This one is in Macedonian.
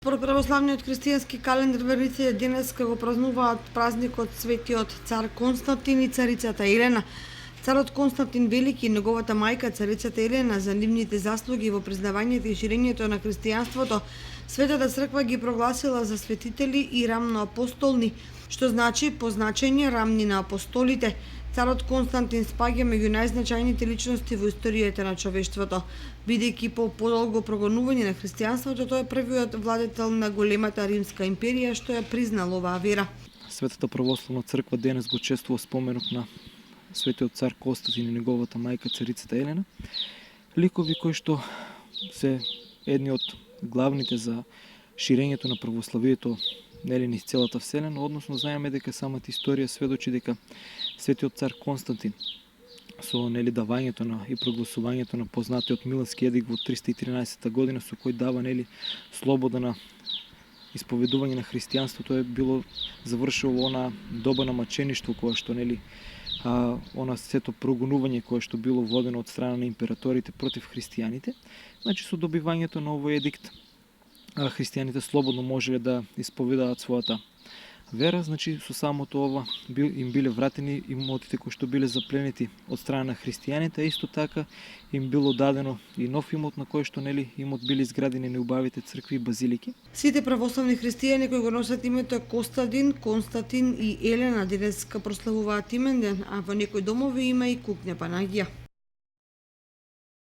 Според православниот христијански календар, верниците денеска го празнуваат празникот Светиот цар Константин и царицата Елена. Царот Константин Велики и неговата мајка царицата Елена за нивните заслуги во признавањето и ширењето на христијанството, Светата црква ги прогласила за светители и рамноапостолни, што значи по значење рамни на апостолите. Царот Константин спаѓа меѓу најзначајните личности во историјата на човештвото. Бидејќи по подолго прогонување на христијанството, тој е првиот владетел на големата римска империја што ја признал оваа вера. Светата православна црква денес го чествува споменот на светиот цар Константин и неговата мајка царицата Елена, ликови кои што се едни од главните за ширењето на православието низ целата вселена, односно знаеме дека самата историја сведочи дека светиот цар Константин со давањето на и прогласувањето на познатиот Милански едик во 313 година, со кој дава слобода на исповедување на христијанството, е било завршило она доба на мачеништво кое што она сето прогонување кое што било водено од страна на императорите против христијаните. Значи со добивањето на овој едикт христијаните слободно можеле да исповедаат својата вера, значи со самото ова им биле вратени имотите кои што биле запленети од страна на христијаните, а исто така им било дадено и нов имот на кој што имот били изградени неубавите цркви и базилики. Сите православни христијани кои го носат името Костадин, Константин и Елена денеска прославуваат имен ден, а во некои домови има и куќна Панагија.